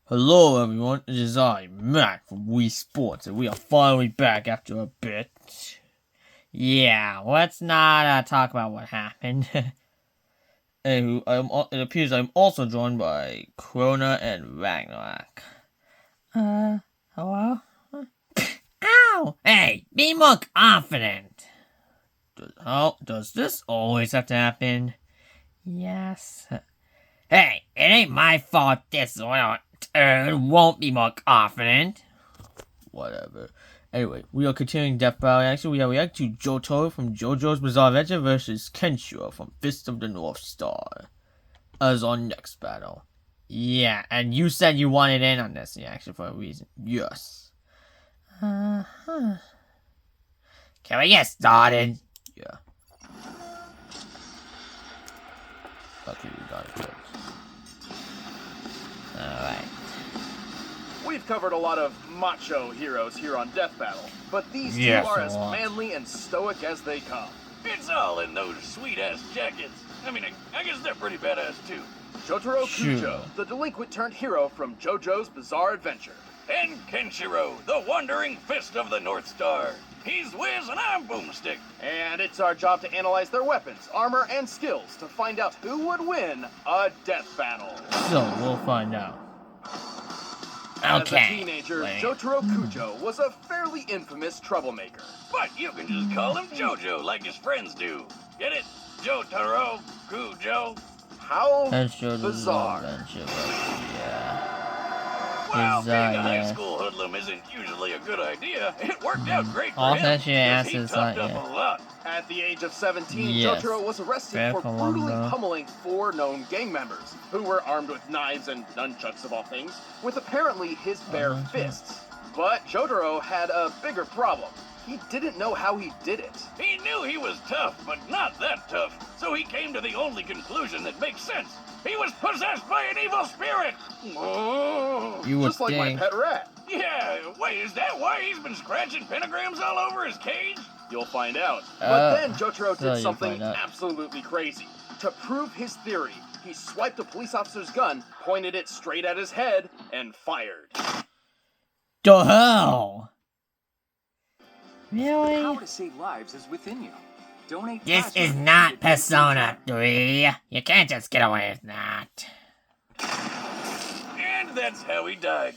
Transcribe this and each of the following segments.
Hello everyone, it is I, Matt from Wii Sports, and we are finally back after a bit. Yeah, let's not talk about what happened. Anywho, it appears I'm also joined by Crona+Ragnarok. Hello? Ow! Hey, be more confident! Does this always have to happen? Yes. Hey, it ain't my fault this little turd won't be more confident. Whatever. Anyway, we are continuing Death Battle. Actually, we are reacting to Jotaro from JoJo's Bizarre Adventure versus Kenshiro from Fist of the North Star as our next battle. Yeah, and you said you wanted in on this reaction for a reason. Yes. Can we get started? Yeah. Okay, we got it first. Alright. We've covered a lot of macho heroes here on Death Battle, but these two are as manly and stoic as they come. It's all in those sweet-ass jackets. I mean, I guess they're pretty badass, too. Jotaro Kujo, the delinquent turned hero from JoJo's Bizarre Adventure. And Kenshiro, the wandering fist of the North Star. He's Wiz and I'm Boomstick. And it's our job to analyze their weapons, armor, and skills to find out who would win a death battle. So, we'll find out. As a teenager, Jotaro Kujo was a fairly infamous troublemaker. But you can just call him Jojo like his friends do. Get it? Jotaro Kujo. How bizarre. Yeah. Well, being a high school hoodlum isn't usually a good idea. It worked out great for him, because he toughed up a lot. At the age of 17, Jotaro was arrested for brutally pummeling 4 known gang members, who were armed with knives and nunchucks of all things, with apparently his bare fists. But Jotaro had a bigger problem. He didn't know how he did it. He knew he was tough, but not that tough, so he came to the only conclusion that makes sense. He was possessed by an evil spirit! Oh, just like my pet rat. Yeah, wait, is that why he's been scratching pentagrams all over his cage? You'll find out. But then Jotaro did something absolutely crazy. To prove his theory, he swiped a police officer's gun, pointed it straight at his head, and fired. The hell? Really? The power to save lives is within you. Donate. This is not Persona 3. You can't just get away with that. And that's how he died.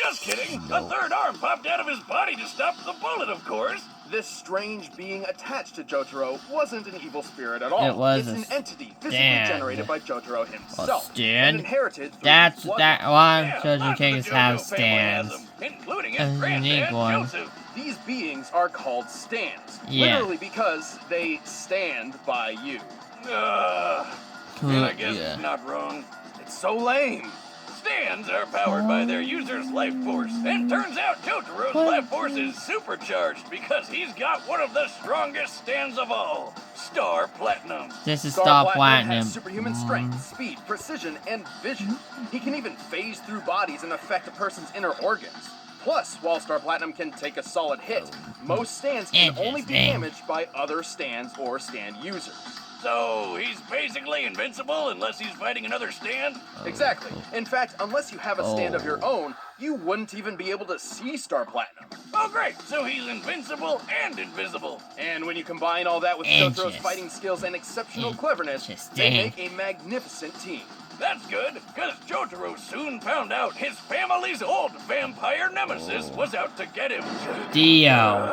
Just kidding. A third arm popped out of his body to stop the bullet, of course. This strange being attached to Jotaro wasn't an evil spirit at all. It was an entity physically generated by Jotaro himself. And inherited through that's that one. JoJo Kings have stands. Including his granddad, Joseph. These beings are called stands. Yeah. Literally because they stand by you. And I guess it's not wrong. It's so lame. Stands are powered by their user's life force. And turns out Jotaro's life force is supercharged because he's got one of the strongest stands of all. Star Platinum. This is Star Platinum. Has superhuman strength, speed, precision, and vision. He can even phase through bodies and affect a person's inner organs. Plus, while Star Platinum can take a solid hit, most stands can only be damaged by other stands or stand users. So, he's basically invincible unless he's fighting another stand? Exactly. In fact, unless you have a stand of your own, you wouldn't even be able to see Star Platinum. Oh great, so he's invincible and invisible. And when you combine all that with Jotaro's fighting skills and exceptional cleverness, they make a magnificent team. That's good, because Jotaro soon found out his family's old vampire nemesis was out to get him. Dio.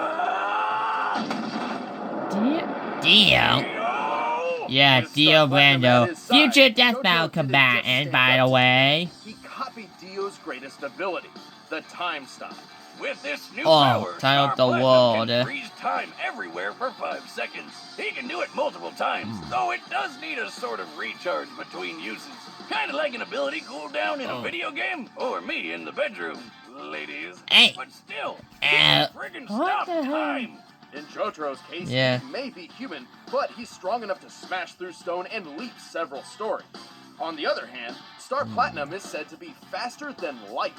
Yeah, Dio Brando. Future Death Battle combatant, by the way. He copied Dio's greatest ability, the time stop. With this new power, Star the world. can freeze time everywhere for 5 seconds. He can do it multiple times, though it does need a sort of recharge between uses. Kind of like an ability cooldown in a video game, or me in the bedroom, ladies. Hey. But still, he can friggin' stop time. In Jotaro's case, he may be human, but he's strong enough to smash through stone and leap several stories. On the other hand, Star Platinum is said to be faster than light.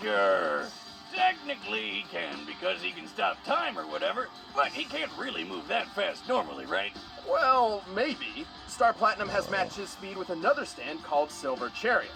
Sure. Technically he can, because he can stop time or whatever, but he can't really move that fast normally, right? Well, maybe. Star Platinum has matched his speed with another stand called Silver Chariot.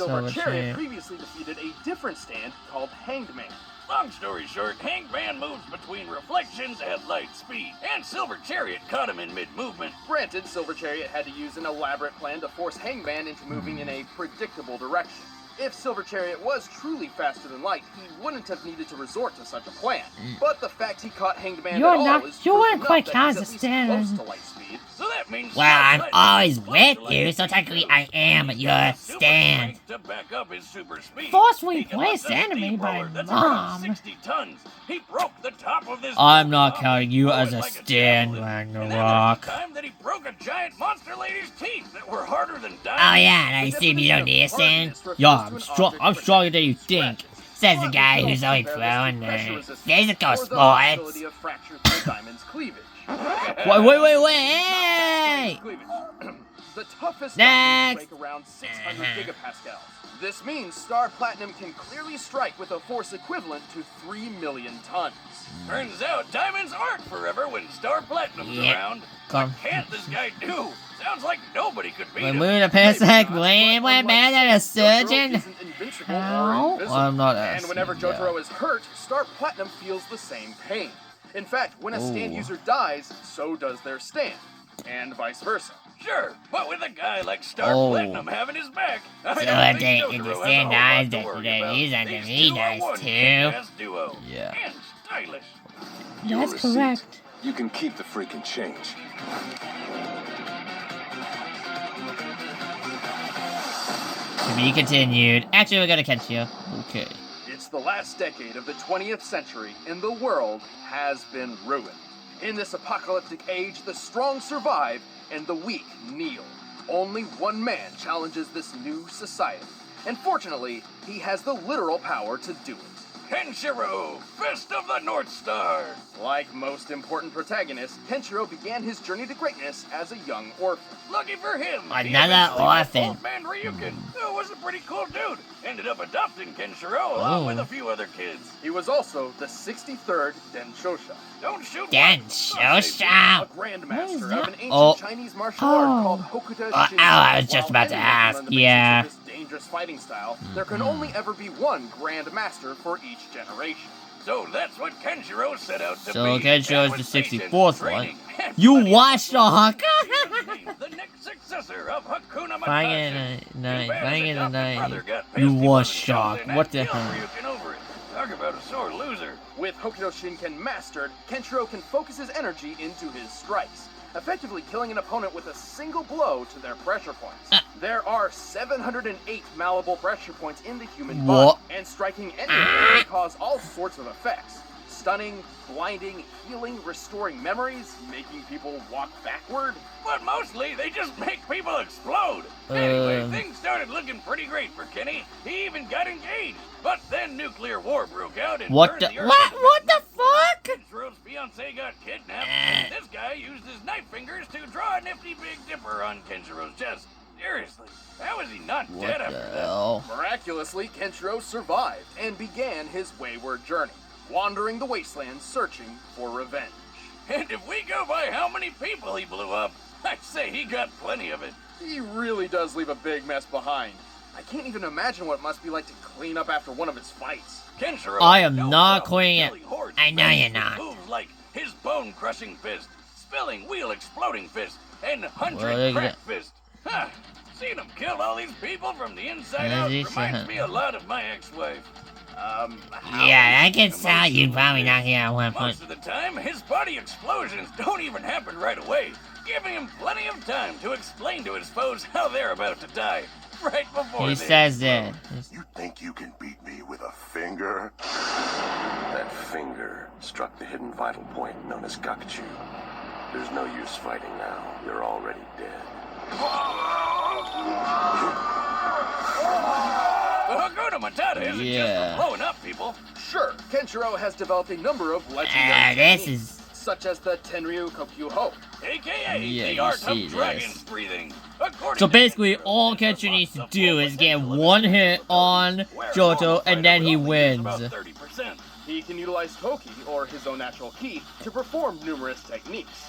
Silver Chariot previously defeated a different stand called Hanged Man. Long story short, Hanged Man moves between reflections at light speed, and Silver Chariot caught him in mid-movement. Granted, Silver Chariot had to use an elaborate plan to force Hanged Man into moving in a predictable direction. If Silver Chariot was truly faster than light, he wouldn't have needed to resort to such a plan. But the fact he caught Hanged Man at all is you weren't quite close to consistent. light speed. So that means Well, I'm always with you, so technically I am your stand. To back up his super speed. Forcefully He can placed lift a enemy by steamroller that's around mom. 60 tons. He broke the top of this. I'm not bomb, counting you threw as it a like stand, javelin. And then Ragnarok. there was the time that he broke a giant monster lady's teeth that were harder than Oh diamonds. yeah, and I assume you don't need a stand? Yeah, I'm stronger than you think. Says the guy who's only pro in physical sports. Of fractures by Diamond's cleavage. Wait, hey! The toughest Next. break around 600 gigapascals. This means Star Platinum can clearly strike with a force equivalent to 3 million tons. Turns out diamonds aren't forever when Star Platinum's around. Come. What can't this guy do? Sounds like nobody could beat We're him. moving to Pasek, blame went better than a Jotaro surgeon. isn't invincible or Ow. invisible. I'm not And asking, whenever yeah. Jotaro is hurt, Star Platinum feels the same pain. In fact, when a stand Ooh. user dies, so does their stand. And vice versa. Sure, but with a guy like Star Oh. Platinum having his back, I So don't if think the Jotaro has a stand whole dies, lot to that worry about. he's under These he two are dies one too. kick-ass duo. Yeah. And stylish. Your That's receipt. correct. You can keep the freaking change. To be continued. Actually, we're gonna catch you. Okay. It's the last decade of the 20th century, and the world has been ruined. In this apocalyptic age, the strong survive, and the weak kneel. Only one man challenges this new society. And fortunately, he has the literal power to do it. Kenshiro, Fist of the North Star. Like most important protagonists, Kenshiro began his journey to greatness as a young orphan. Lucky for him, he Another eventually met orphan. Old Man Ryukin, who was a pretty cool dude. Ended up adopting Kenshiro along with a few other kids. He was also the 63rd Denshosha, Don't shoot Denshosha. a grandmaster that? of an ancient Oh. Chinese martial art Oh. called Hokuto Oh, Shin. I was just While about to anyone can ask. learn the basics Yeah. of this dangerous fighting style, there can only ever be one grandmaster for each generation. So that's what Kenshiro set out to So be. Kenshiro And is with the patience, 64th training, and You plenty of watched the Hawk? the next successor of Hakuna Bang Matata. it in the night. Too bad Bang his it in the adopted brother night. got You pissed he was wasn't shocked. chosen What and the killed hell? Ryukin over it. Talk about a sore loser. With Hokuto Shinken mastered, Kenshiro can focus his energy into his strikes, effectively killing an opponent with a single blow to their pressure points. There are 708 malleable pressure points in the human What? body, and striking any of them can cause all sorts of effects. Stunning, blinding, healing, restoring memories, making people walk backward. But mostly, they just make people explode. Anyway, things started looking pretty great for Kenny. He even got engaged. But then nuclear war broke out and What turned the- the Earth what? into What the Vietnam. fuck? Kenjiro's fiancée got kidnapped, and this guy used his knife fingers to draw a nifty Big Dipper on Kenjiro's chest. Seriously, how is he not dead What after the that? hell? Miraculously, Kenshiro survived and began his wayward journey, wandering the wastelands searching for revenge. And if we go by how many people he blew up, I'd say he got plenty of it. He really does leave a big mess behind. I can't even imagine what it must be like to clean up after one of his fights. Kenshiro I had am no not problem cleaning it. killing hordes I of know you're enemies with not. Moves like his bone-crushing fist, spilling wheel-exploding fist, and Well, hundred look crack at fist. Huh. Seeing him kill all these people from the inside Yeah, out this, reminds me a lot of my ex-wife. Yeah, I can tell you'd probably not get at one point. Most of the time, his body explosions don't even happen right away, giving him plenty of time to explain to his foes how they're about to die, right before He they says that. You think you can beat me with a finger? That finger struck the hidden vital point known as Gakuchu. There's no use fighting now. You're already dead. The Hakuna Matata isn't just Yeah. for blowing up people. Sure, Kenshiro has developed a number of legendary This techniques, is... such as the Tenryu Kokyu-ho. AKA Yeah, the you art see of this. dragons breathing. According So to basically, Kenshiro, all the Kenshiro needs to loss of do full is get potential of one his hit on where a Johto, normal and then fighter he would only use wins. about 30%. He can utilize Toki, or his own natural ki, to perform numerous techniques.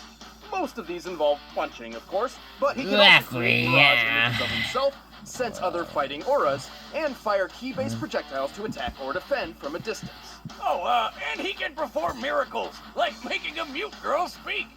Most of these involve punching, of course, but he can also create mirage images of himself, sense other fighting auras, and fire ki-based projectiles to attack or defend from a distance. Oh, and he can perform miracles, like making a mute girl speak.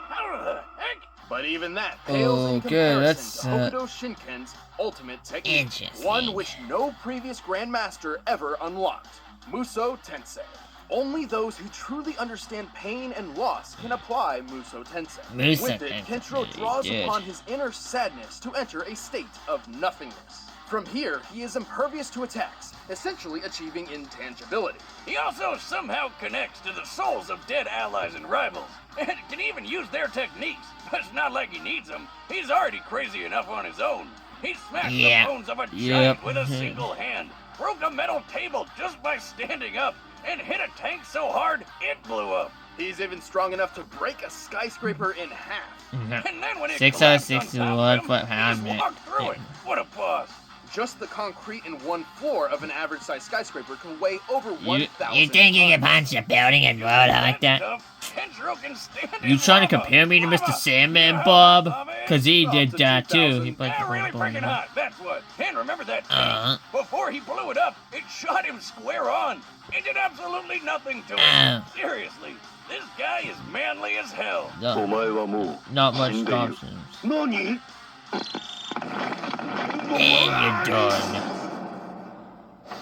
How the heck? But even that pales in comparison to Hokuto Shinken's ultimate technique, one which no previous Grandmaster ever unlocked, Muso Tensei. Only those who truly understand pain and loss can apply Muso Tensei. With it, Kenshiro draws upon his inner sadness to enter a state of nothingness. From here, he is impervious to attacks, essentially achieving intangibility. He also somehow connects to the souls of dead allies and rivals, and can even use their techniques. But it's not like he needs them. He's already crazy enough on his own. He smashed the bones of a giant with a single hand, broke a metal table just by standing up, and hit a tank so hard, it blew up. He's even strong enough to break a skyscraper in half. And then when it collapsed on top of him, he just walked through it. What a boss. Just the concrete in one floor of an average-sized skyscraper can weigh over 1,000 You think you can punch a building and roll it like that? You trying to compare me to Mr. Sandman, Bob? Cause he did that too. He played the really freaking hot, that's what. And remember that tank? Before he blew it up, it shot him square on. It did absolutely nothing to him. Seriously, this guy is manly as hell. Not much options. And you're done.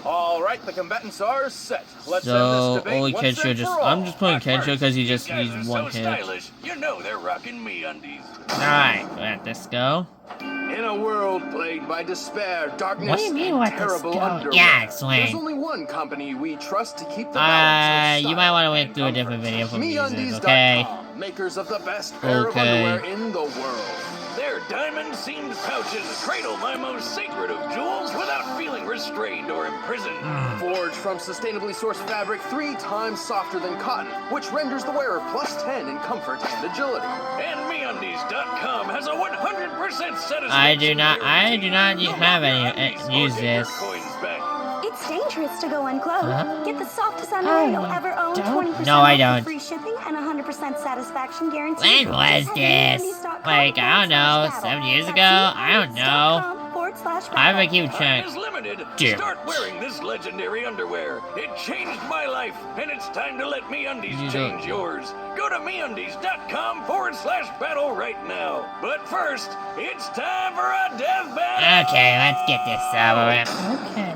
Alright, the combatants are set. Let's So, end this debate only once Kenshiro and just... for all. I'm just playing Kenshiro because he just Guys needs are one so hit. stylish, you know they're rocking MeUndies. Alright, let this go. In a world plagued by despair, darkness, What do you mean, and what this terrible go? underwear, Yeah, explain. there's only one company we trust to keep the balance of You style might want to wait and through a comfort. different video for music, okay? MeUndies.com, makers of the best pair of Okay. underwear in the world. Their diamond-seamed pouches cradle my most sacred of jewels without feeling restrained or imprisoned. Forged from sustainably sourced fabric 3 times softer than cotton, which renders the wearer +10 in comfort and agility. And MeUndies.com has a 100% satisfaction I do not guarantee. have any MeUndies or use get your this. coins back. It's dangerous to go unclothed. Huh? Get the softest underwear you'll ever own. don't. 20% No, I off don't. with free shipping and 100% satisfaction guarantee. When was Just this? head to MeUndies.com Like, I don't know, /battle. 7 years That's ago? I don't know. MeUndies.com/battle. I haven't keep Time track. is limited. Damn. Start wearing this legendary underwear. It changed my life, and it's time to let MeUndies You change don't. yours. Go to MeUndies.com/battle right now. But first, it's time for a death battle. Okay, let's get this over with. Okay.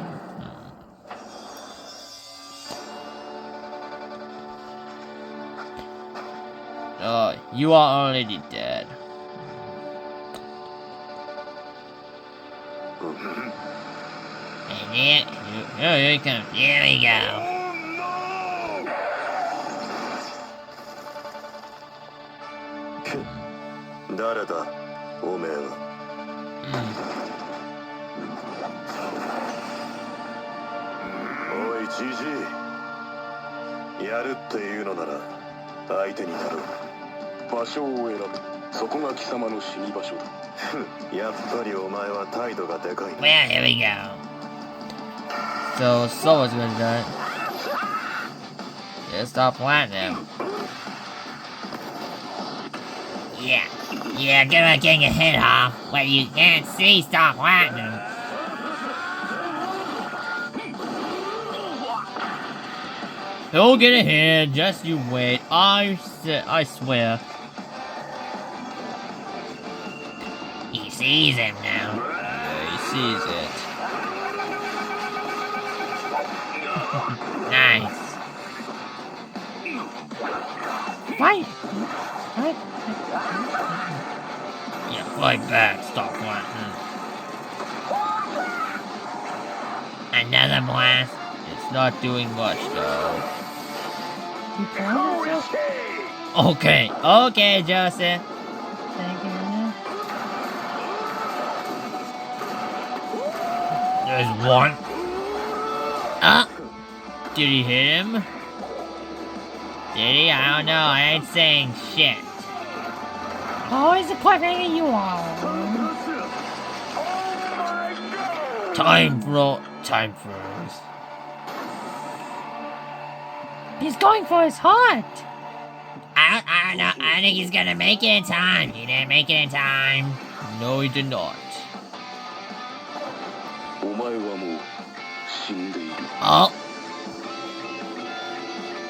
Oh, you are already dead. And here he comes. Here we go. Well, here we go. So, someone's gonna die. Yeah, stop platinum. Yeah. Yeah, good luck getting your head off. What you can't see, stop platinum. He'll get a hit, just you wait. I swear. He sees him now. Yeah, he sees it. Nice. Fight! Yeah, fight back, stop platinum. Another blast. It's not doing much though. Okay, okay, Joseph. There's one. Did he hit him? Did he? I don't know. I ain't saying shit. Oh, he's a cliffhanger you are. Time froze. He's going for his heart. out. I don't know. I think he's gonna make it in time. He didn't make it in time. No, he did not. Oh.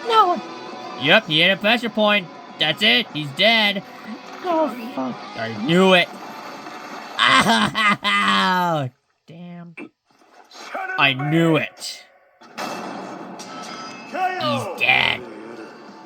No. Yep, he hit a pressure point. That's it. He's dead. Oh, fuck. I knew it. Oh. Damn. I knew it. He's dead.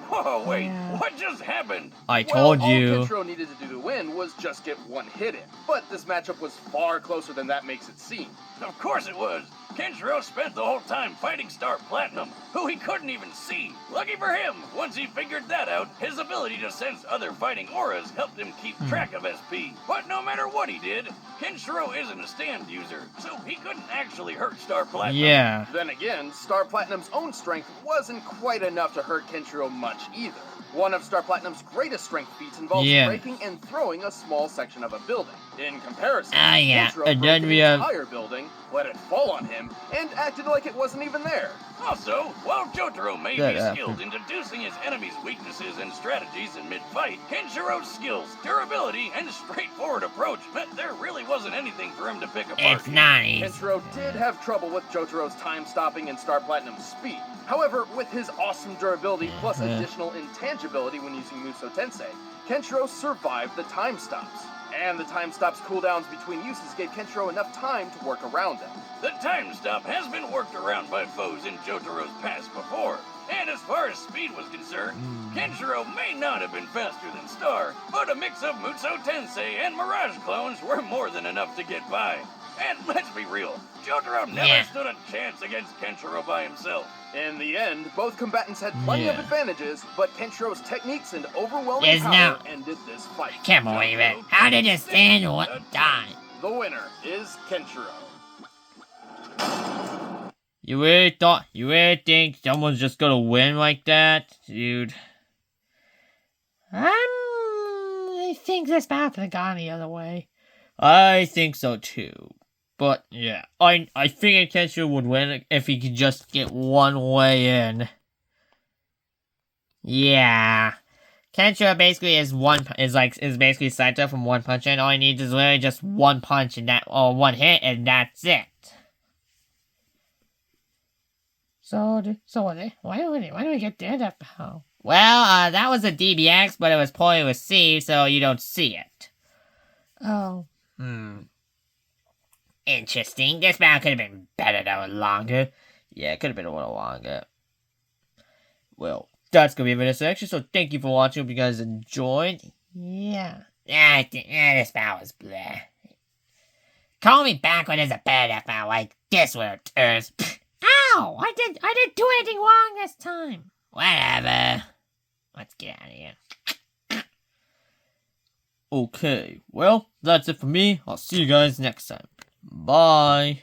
Whoa, wait, what just happened? I told All you. Kenshiro needed to do to win was just get one hit in. But this matchup was far closer than that makes it seem. Of course it was. Kenshiro spent the whole time fighting Star Platinum, who he couldn't even see. Lucky for him, once he figured that out, his ability to sense other fighting auras helped him keep track of SP. But no matter what he did, Kenshiro isn't a stand user, so he couldn't actually hurt Star Platinum. Yeah. Then again, Star Platinum's own strength wasn't quite enough to hurt Kenshiro much either. One of Star Platinum's greatest strength feats involves breaking and throwing a small section of a building. In comparison, Kenshiro and then broke we an have entire building, let it fall on him, and acted like it wasn't even there. Also, while Jotaro may That be happened. skilled in deducing his enemy's weaknesses and strategies in mid-fight, Kenshiro's skills, durability, and straightforward approach meant there really wasn't anything for him to pick apart. It's not easy. Kenshiro did have trouble with Jotaro's time-stopping and Star Platinum's speed. However, with his awesome durability plus additional intangibility when using Muso Tensei, Kenshiro survived the time stops. And the time stops cooldowns between uses gave Kenshiro enough time to work around them. The time stop has been worked around by foes in Jotaro's past before. And as far as speed was concerned, Kenshiro may not have been faster than Star, but a mix of Muso Tensei and Mirage clones were more than enough to get by. And let's be real, Jotaro never stood a chance against Kenshiro by himself. In the end, both combatants had plenty of advantages, but Kenshiro's techniques and overwhelming There's power no- ended this fight. Can't believe it. How did a stand die? The winner is Kenshiro. You really think someone's just gonna win like that? Dude. I think this battle could have gone the other way. I think so too. But yeah, I figured Kenshiro would win if he could just get one way in. Yeah. Kenshiro basically is basically Saito from One Punch, and all he needs is literally just one punch and one hit, and that's it. So why do we get Daredevil? Well, that was a DBX, but it was poorly received, so you don't see it. Oh. Interesting. This battle could have been better though, longer. Yeah, it could have been a little longer. Well, that's gonna be it for this section, so thank you for watching. Hope you guys enjoyed. Yeah. This battle was bleh. Call me back when there's a better battle like this one, turns. Ow! I didn't do anything wrong this time. Whatever. Let's get out of here. Okay, well, that's it for me. I'll see you guys next time. Bye.